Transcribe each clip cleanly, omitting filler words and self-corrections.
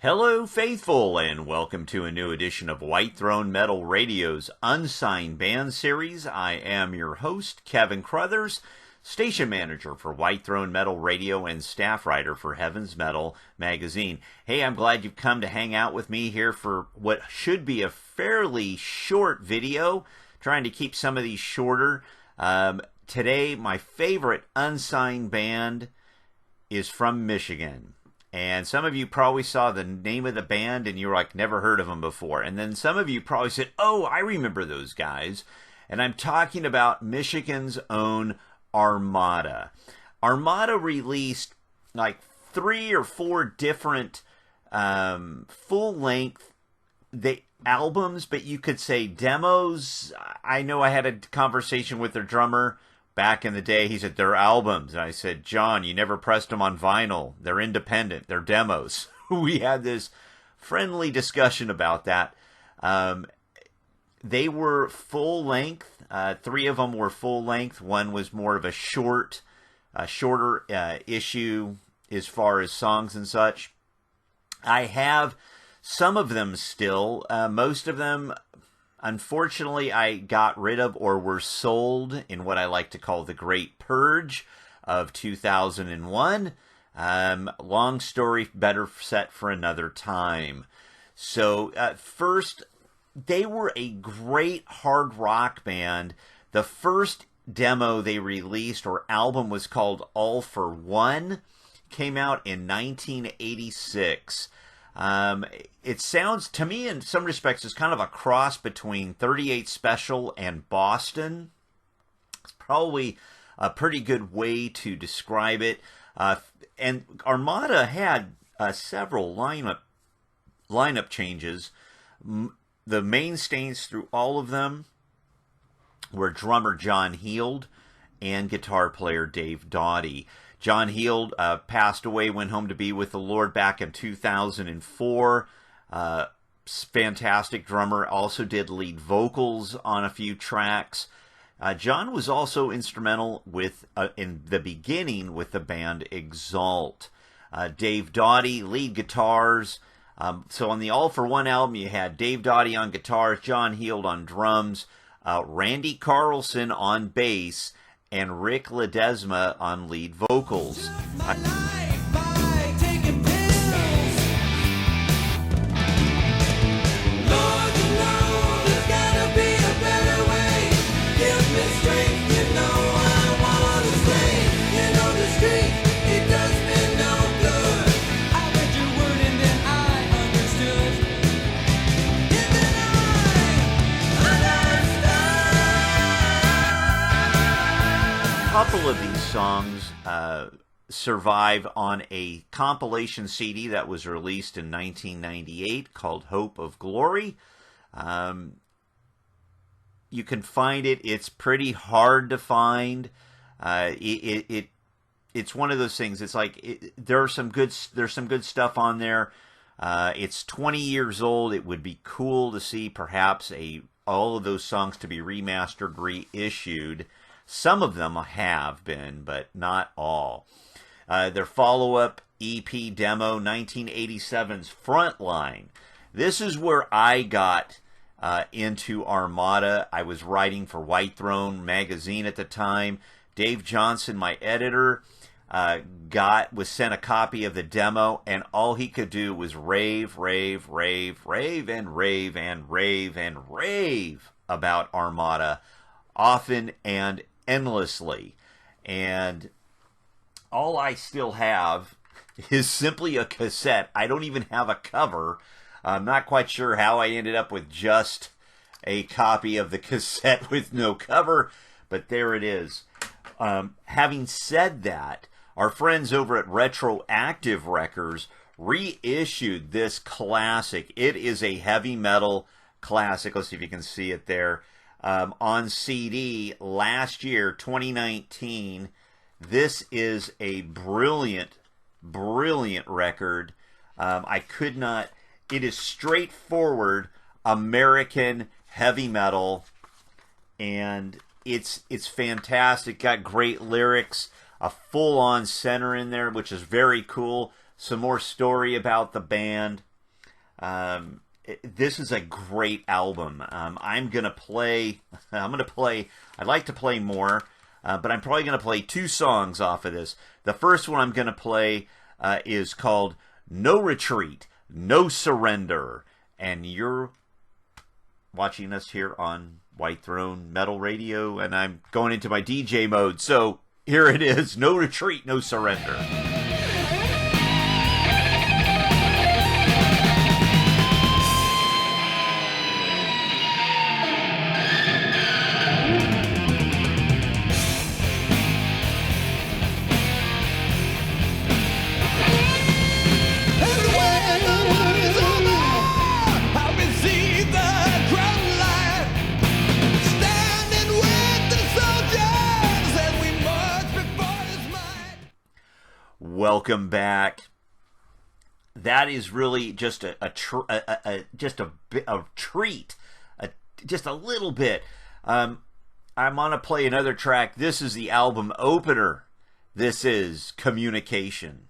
Hello, faithful, and welcome to a new edition of White Throne Metal Radio's Unsigned Band Series. I am your host, Keven Crothers, station manager for White Throne Metal Radio and staff writer for Heaven's Metal magazine. Hey, I'm glad you've come to hang out with me here for what should be a fairly short video, trying to keep some of these shorter. Today, my favorite unsigned band is from Michigan. And some of you probably saw the name of the band and you were like, never heard of them before. And then some of you probably said, oh, I remember those guys. And I'm talking about Michigan's own Armada. Armada released like 3 or 4 different full-length albums, but you could say demos. I know I had a conversation with their drummer back in the day. He said, they're albums. And I said, John, you never pressed them on vinyl. They're independent. They're demos. We had this friendly discussion about that. They were full length. 3 of them were full length. One was more of a shorter issue as far as songs and such. I have some of them still. Most of them, unfortunately, I got rid of or were sold in what I like to call the Great Purge of 2001. Long story, better set for another time. So first, they were a great hard rock band. The first demo they released or album was called All for One. Came out in 1986. It sounds, to me, in some respects, is kind of a cross between 38 Special and Boston. It's probably a pretty good way to describe it. And Armada had several lineup changes. The mainstays through all of them were drummer John Heald and guitar player Dave Doughty. John Heald passed away, went home to be with the Lord back in 2004. Fantastic drummer, also did lead vocals on a few tracks. John was also instrumental in the beginning with the band Exalt. Dave Doughty, lead guitars. So on the All for One album, you had Dave Doughty on guitars, John Heald on drums, Randy Carlson on bass, and Rick Ledesma on lead vocals. A couple of these songs survive on a compilation CD that was released in 1998 called Hope of Glory. You can find it. It's pretty hard to find. It's one of those things. It's like there's some good stuff on there. It's 20 years old. It would be cool to see perhaps all of those songs to be remastered, reissued. Some of them have been, but not all. Their follow-up EP demo, 1987's Frontline. This is where I got into Armada. I was writing for White Throne magazine at the time. Dave Johnson, my editor, was sent a copy of the demo, and all he could do was rave, rave, rave, rave, and rave, and rave, and rave about Armada, often and endlessly. And all I still have is simply a cassette. I don't even have a cover. I'm not quite sure how I ended up with just a copy of the cassette with no cover, but there it is. Having said that, our friends over at Retroactive Records reissued this classic. It is a heavy metal classic. Let's see if you can see it there. On CD last year, 2019. This is a brilliant, brilliant record. It is straightforward American heavy metal, and it's fantastic. Got great lyrics, a full-on center in there, which is very cool. Some more story about the band. This is a great album. I'm gonna play. I'd like to play more, but I'm probably gonna play 2 songs off of this. The first one I'm gonna play is called "No Retreat, No Surrender," and you're watching us here on White Throne Metal Radio, and I'm going into my DJ mode. So here it is: "No Retreat, No Surrender." Welcome back. That is really just a treat, just a little bit. I'm gonna play another track. This is the album opener. This is "Communication."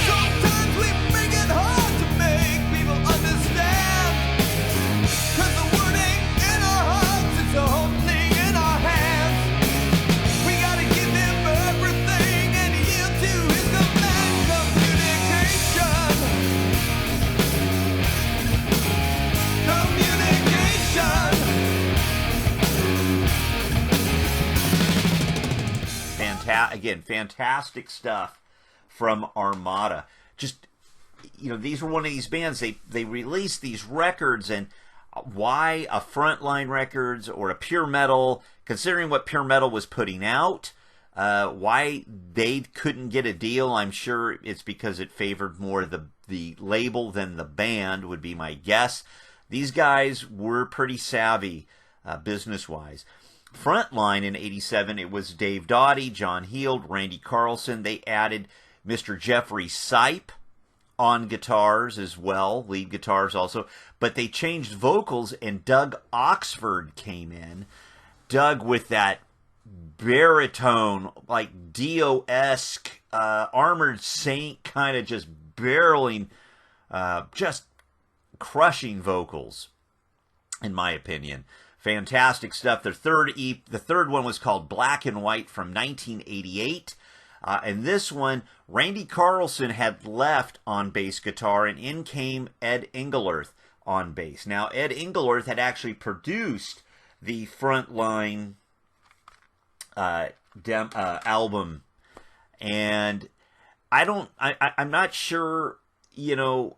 Sometimes we make it hard to make people understand, 'cause the word ain't in our hearts, it's only in our hands. We gotta give him everything and yield to his command. Again, fantastic stuff from Armada. Just, these were one of these bands, they released these records, and why a Frontline Records or a Pure Metal, considering what Pure Metal was putting out, why they couldn't get a deal? I'm sure it's because it favored more the label than the band, would be my guess. These guys were pretty savvy business-wise. Frontline in '87, it was Dave Doughty, John Heald, Randy Carlson. They added Mr. Jeffrey Sipe on guitars as well, lead guitars also. But they changed vocals, and Doug Oxford came in. Doug with that baritone, like Dio-esque, Armored Saint kind of just barreling, just crushing vocals, in my opinion. Fantastic stuff. The third one was called Black and White from 1988. And this one, Randy Carlson had left on bass guitar, and in came Ed Engelert on bass. Now, Ed Engelert had actually produced the Frontline album, and I'm not sure.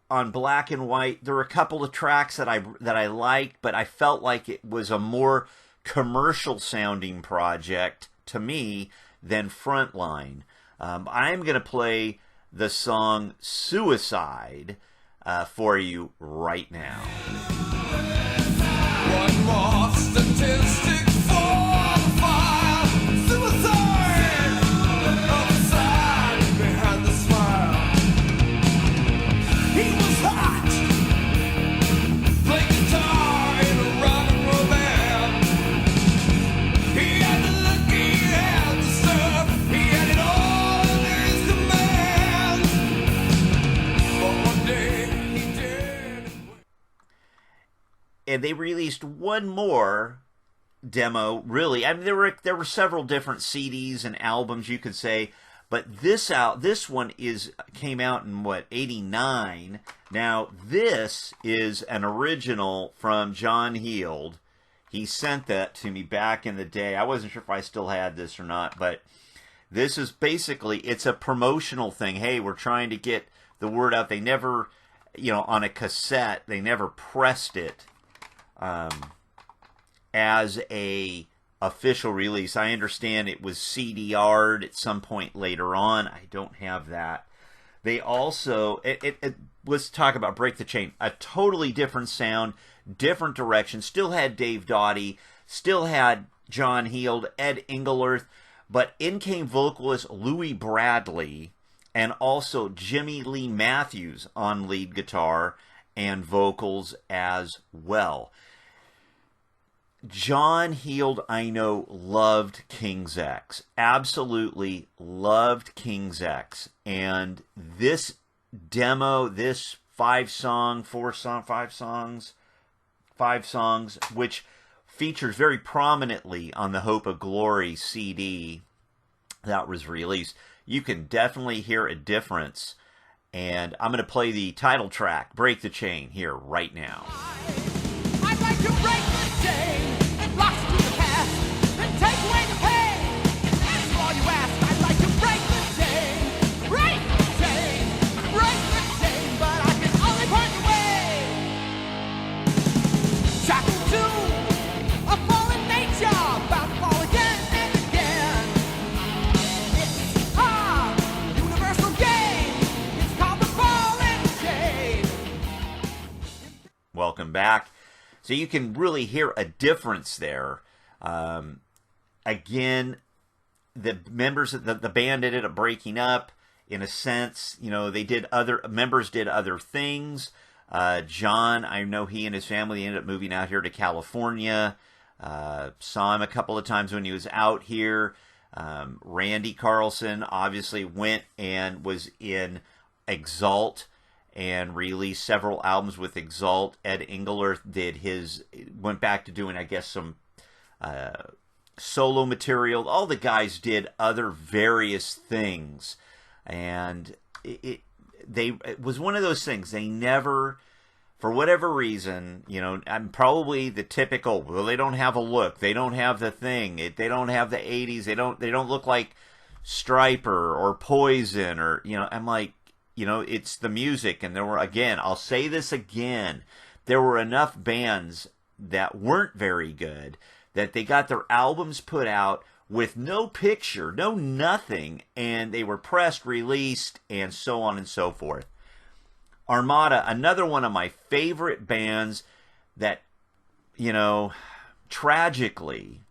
On Black and White, there were a couple of tracks that I liked, but I felt like it was a more commercial sounding project to me than Frontline. I'm going to play the song "Suicide" for you right now. One more statistic for the fire. Suicide on the side behind the smile. He was hot, played guitar in a rock and roll band. He had the look, he had the stuff, he had it all under his command. But one day he did. And they released one more demo, really. I mean, there were several different CDs and albums, you could say. But this one came out in, '89. Now, this is an original from John Heald. He sent that to me back in the day. I wasn't sure if I still had this or not, but this is basically, it's a promotional thing. Hey, we're trying to get the word out. They never, on a cassette, they never pressed it as a official release. I understand it was CDR'd at some point later on. I don't have that. They also, let's talk about Break the Chain. A totally different sound, different direction. Still had Dave Doughty, still had John Heald, Ed Engelert, but in came vocalist Louis Bradley and also Jimmy Lee Matthews on lead guitar and vocals as well. John Heald, I know, loved King's X. Absolutely loved King's X. And this demo, this 5 songs, which features very prominently on the Hope of Glory CD that was released. You can definitely hear a difference. And I'm going to play the title track, Break the Chain, here right now. I'd like to break the chain and lock through the past and take away the pain. That's all you ask. I'd like to break the chain, break the chain, break the chain, but I can only point the way. Shackled to a fallen nature, about to fall again and again. It's a universal game. It's called the ball and chain. Welcome back. So you can really hear a difference there. Again, the members of the band ended up breaking up in a sense. You know, members did other things. John, I know he and his family ended up moving out here to California. Saw him a couple of times when he was out here. Randy Carlson obviously went and was in Exalt and released several albums with Exalt. Ed Engelert went back to doing, I guess, some solo material. All the guys did other various things. And it was one of those things. They never, for whatever reason, you know, I'm probably the typical, well, they don't have a look. They don't have the thing. They don't have the 80s. They don't look like Stryper or Poison or, you know, I'm like, you know, it's the music. And there were, again, I'll say this again, there were enough bands that weren't very good that they got their albums put out with no picture, no nothing, and they were pressed, released, and so on and so forth. Armada, another one of my favorite bands that, you know, tragically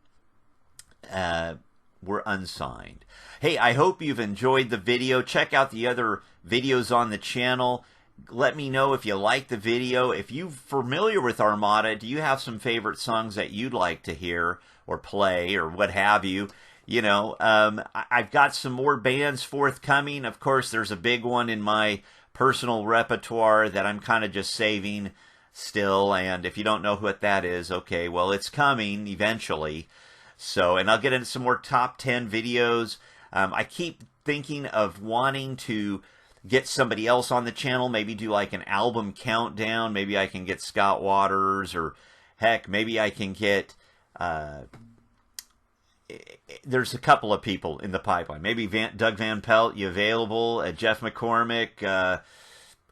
were unsigned. Hey, I hope you've enjoyed the video. Check out the other videos on the channel. Let me know if you like the video. If you're familiar with Armada, do you have some favorite songs that you'd like to hear or play or what have you? You know, I've got some more bands forthcoming. Of course, there's a big one in my personal repertoire that I'm kind of just saving still. And if you don't know what that is, okay, well, it's coming eventually. So, and I'll get into some more top 10 videos. I keep thinking of wanting to get somebody else on the channel, maybe do like an album countdown. Maybe I can get Scott Waters, or heck, maybe I can get, there's a couple of people in the pipeline. Maybe Doug Van Pelt, you available? Jeff McCormick,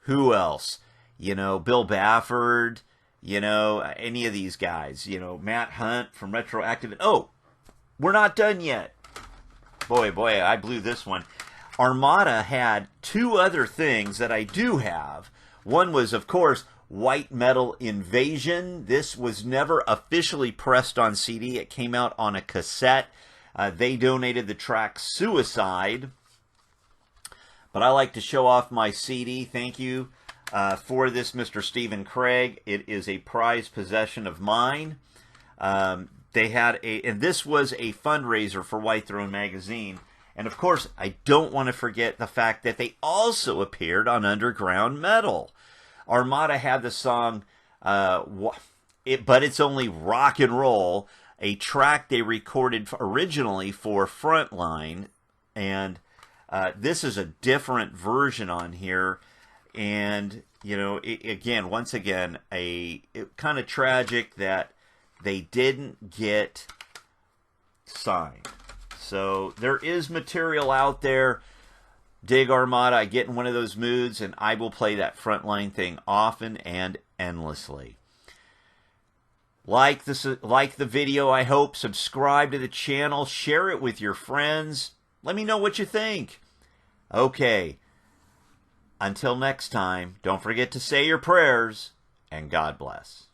who else? You know, Bill Bafford, you know, any of these guys, you know, Matt Hunt from Retroactive. Oh, we're not done yet. Boy, I blew this one. Armada had two other things that I do have. One was, of course, White Metal Invasion. This was never officially pressed on CD. It came out on a cassette. They donated the track Suicide. But I like to show off my CD. Thank you for this, Mr. Stephen Craig. It is a prized possession of mine. They had and this was a fundraiser for White Throne Magazine. And of course, I don't want to forget the fact that they also appeared on Underground Metal. Armada had the song, but it's only rock and roll, a track they recorded originally for Frontline. And this is a different version on here. And, you know, once again, kind of tragic that they didn't get signed. So there is material out there. Dig Armada. I get in one of those moods, and I will play that Frontline thing often and endlessly. Like the video, I hope. Subscribe to the channel. Share it with your friends. Let me know what you think. Okay. Until next time, don't forget to say your prayers, and God bless.